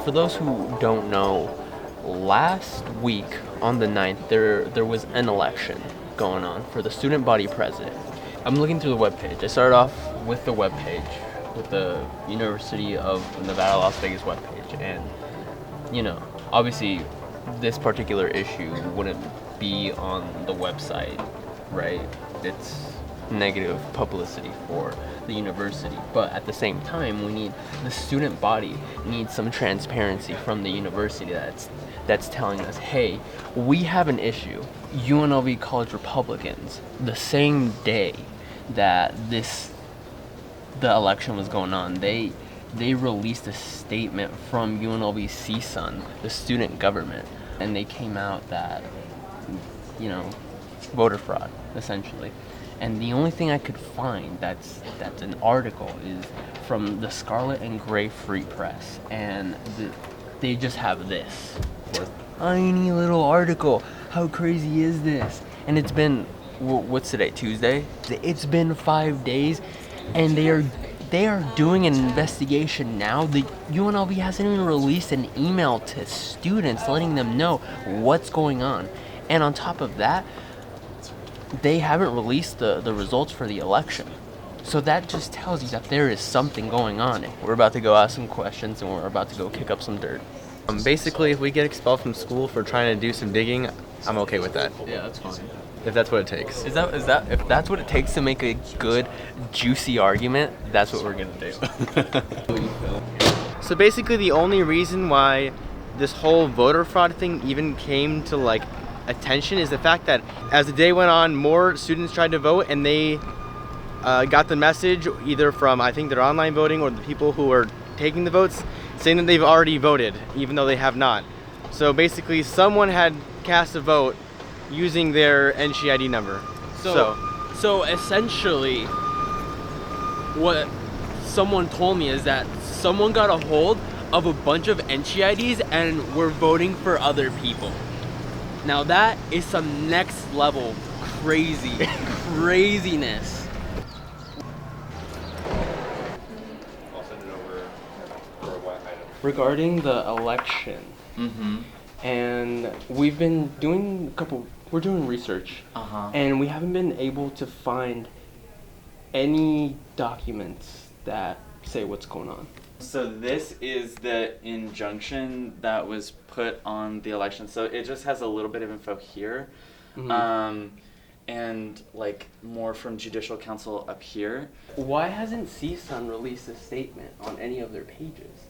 for those who don't know, last week on the 9th, there was an election going on for the student body president. I'm looking through the webpage. I started off with the webpage, with the University of Nevada, Las Vegas webpage, and obviously this particular issue wouldn't be on the website, right? It's negative publicity for the university, but at the same time, the student body needs some transparency from the university that's telling us, hey, we have an issue. UNLV College Republicans, the same day that the election was going on, they released a statement from UNLV CSUN, the student government, and they came out that voter fraud, essentially. And the only thing I could find that's an article is from the Scarlet and Gray Free Press, and they just have this tiny little article. How crazy is this? And it's been, what's today, Tuesday? It's been 5 days, and they are doing an investigation now. The UNLV hasn't even released an email to students letting them know what's going on. And on top of that, they haven't released the results for the election. So that just tells you that there is something going on. We're about to go ask some questions, and we're about to go kick up some dirt. Basically, if we get expelled from school for trying to do some digging, I'm okay with that. Yeah, that's fine. If that's what it takes. Is that if that's what it takes to make a good, juicy argument, that's what we're gonna do. So basically, the only reason why this whole voter fraud thing even came to attention is the fact that as the day went on, more students tried to vote, and they got the message either from, I think, their online voting or the people who are taking the votes, saying that they've already voted, even though they have not. So basically, someone had cast a vote using their NC ID number. So essentially, what someone told me is that someone got a hold of a bunch of NC IDs and were voting for other people. Now that is some next level craziness. I'll send it over for what item? Regarding the election, and we've been doing we're doing research, and we haven't been able to find any documents that say what's going on. So this is the injunction that was put on the election. So it just has a little bit of info here, and more from Judicial Council up here. Why hasn't CSUN released a statement on any of their pages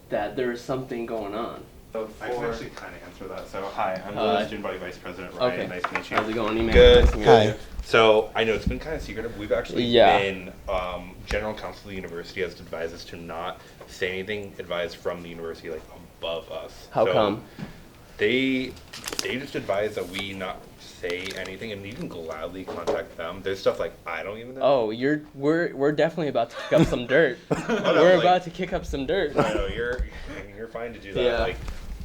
that there is something going on? So I can actually kind of answer that. So hi, I'm the student body vice president, Ryan. Okay. Nice to meet you. How's it going, Emmanuel? Good. Nice to meet you. Hi. So I know it's been kind of secretive. We've actually been, general counsel of the university has advised us to not say anything advised from the university above us. How come? They just advise that we not say anything, and you can gladly contact them. There's stuff I don't even know. Oh, we're definitely about to kick up some dirt. We're about to kick up some dirt. No, you're fine to do that. Yeah.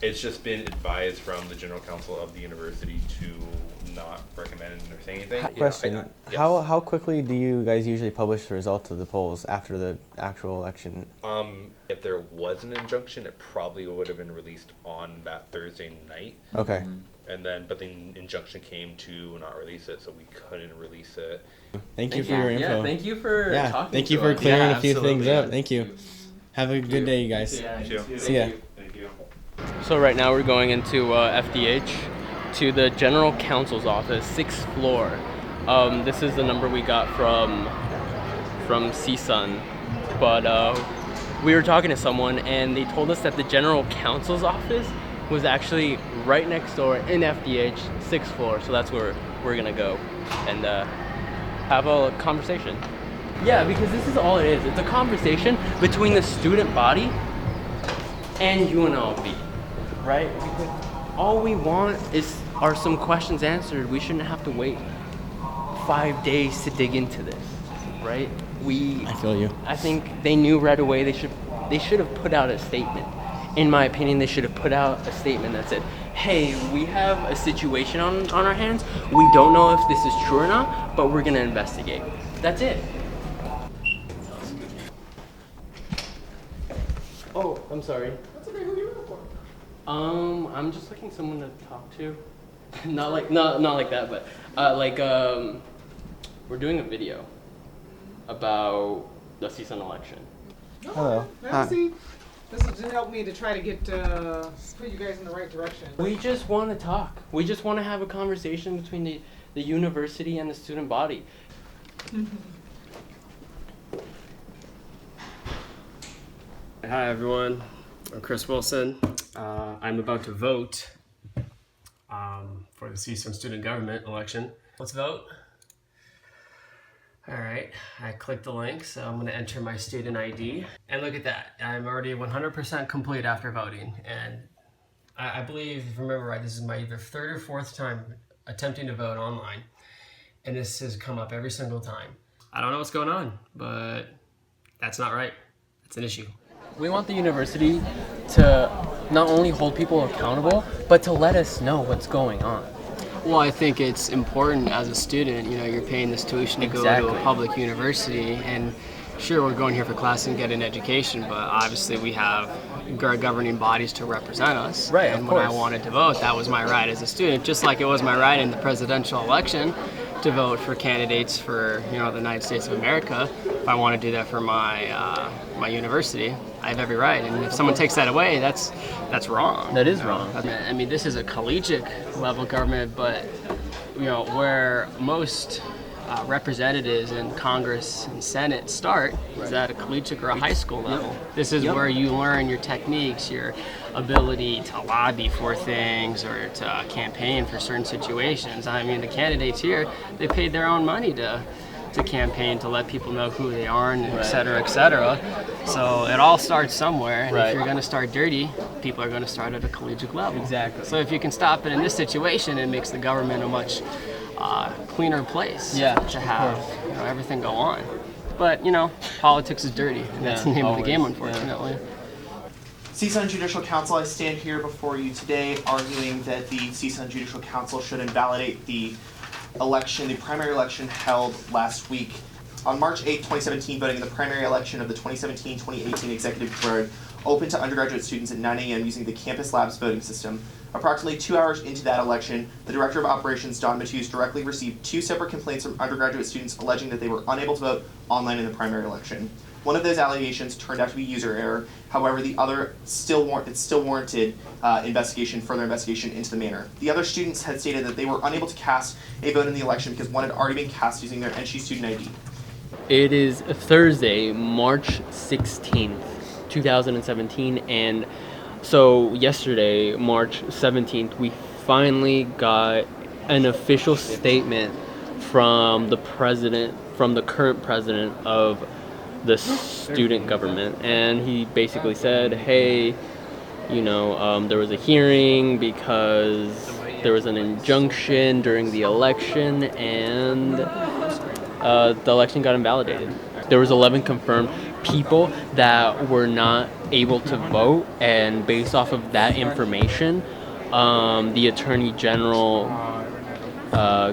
It's just been advised from the general counsel of the university to not recommend or say anything. Question: Yes. How quickly do you guys usually publish the results of the polls after the actual election? If there was an injunction, it probably would have been released on that Thursday night. Okay. But the injunction came to not release it, so we couldn't release it. Thank you for your info. Yeah, thank you for talking. Thank you to for us. clearing Yeah, a few things absolutely. up. Thank you. Have a good day, you guys. Yeah, you too. See ya. Thank you. So right now we're going into FDH to the general counsel's office, 6th floor. This is the number we got from CSUN, but we were talking to someone and they told us that the general counsel's office was actually right next door in FDH, 6th floor. So that's where we're gonna go and have a conversation. Yeah, because this is all it is. It's a conversation between the student body and UNLV, right? Because all we want are some questions answered. We shouldn't have to wait 5 days to dig into this, right? I feel you. I think they knew right away they should have put out a statement. In my opinion, they should have put out a statement that said, hey, we have a situation on our hands. We don't know if this is true or not, but we're gonna investigate. That's it. Oh, I'm sorry. That's okay. Who you looking for? I'm just looking someone to talk to. not like that, but we're doing a video about the CSUN election. Hello. Let's see. This is to help me to try to get put you guys in the right direction. We just want to talk. We just want to have a conversation between the university and the student body. Hi everyone, I'm Chris Wilson. I'm about to vote for the CSUN student government election. Let's vote. All right, I clicked the link, so I'm gonna enter my student ID. And look at that, I'm already 100% complete after voting. And I believe, if I remember right, this is my either third or fourth time attempting to vote online. And this has come up every single time. I don't know what's going on, but that's not right. That's an issue. We want the university to not only hold people accountable, but to let us know what's going on. Well, I think it's important as a student, you know, you're paying this tuition to go to a public university, and sure, we're going here for class and get an education, but obviously we have governing bodies to represent us. Right, and when I wanted to vote, that was my right as a student, just like it was my right in the presidential election to vote for candidates for, you know, the United States of America. If I want to do that for my my university, I have every right. And if someone takes that away, that's wrong. That is wrong. I mean, this is a collegiate level government, but you know, where most representatives in Congress and Senate start is at a collegiate or a high school level. This is where you learn your techniques, your ability to lobby for things or to campaign for certain situations. I mean, the candidates here, they paid their own money to campaign, to let people know who they are, and et cetera, et cetera. So it all starts somewhere, and if you're going to start dirty, people are going to start at a collegiate level. Exactly. So if you can stop it in this situation, it makes the government a much cleaner place to have, you know, everything go on. But, you know, politics is dirty, and that's the name of the game, unfortunately. CSUN Judicial Council, I stand here before you today arguing that the CSUN Judicial Council should invalidate the election, the primary election held last week. On March 8, 2017, voting in the primary election of the 2017-2018 Executive Board open to undergraduate students at 9 a.m. using the Campus Labs voting system. Approximately 2 hours into that election, the Director of Operations, Don Matthews, directly received 2 separate complaints from undergraduate students alleging that they were unable to vote online in the primary election. One of those allegations turned out to be user error. However, the other still warranted further investigation into the matter. The other students had stated that they were unable to cast a vote in the election because one had already been cast using their NC student ID. It is Thursday, March 16th, 2017, and so yesterday, March 17th, we finally got an official statement from the current president of the student government, and he basically said, hey, you know, there was a hearing because there was an injunction during the election, and the election got invalidated. There was 11 confirmed people that were not able to vote, and based off of that information, the Attorney General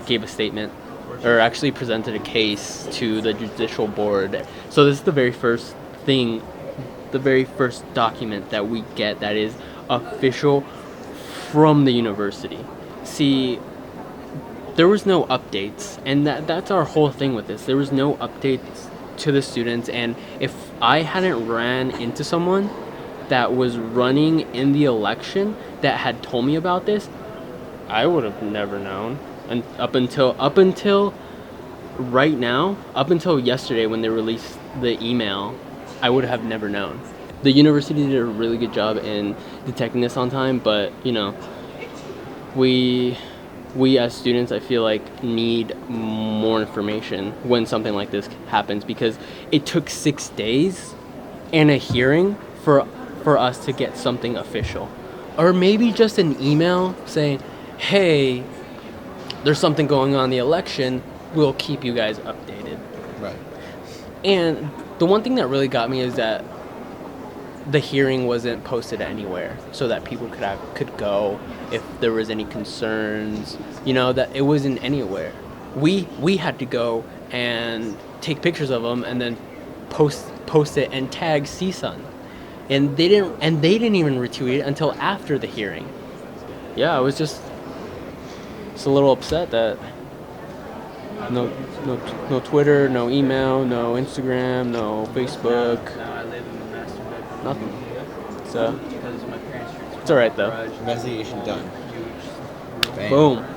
gave a statement, or actually presented a case to the Judicial Board. So this is the very first document that we get that is official from the university. See, there was no updates, and that's our whole thing with this. There was no updates to the students, and if I hadn't ran into someone that was running in the election that had told me about this, I would have never known. And up until right now, up until yesterday when they released the email, I would have never known. The university did a really good job in detecting this on time, but you know, we as students, I feel like, need more information when something like this happens, because it took 6 days and a hearing for us to get something official, or maybe just an email saying, hey, there's something going on in the election, we'll keep you guys updated. Right. And the one thing that really got me is that the hearing wasn't posted anywhere so that people could go if there was any concerns, you know, that it wasn't anywhere. We had to go and take pictures of them and then post it and tag CSUN. and they didn't even retweet it until after the hearing. Yeah, I was just a little upset that no Twitter, no email, no Instagram, no Facebook, I live in the master bedroom. nothing. So Because my parents. it's all right though. Investigation done. Bam. Boom.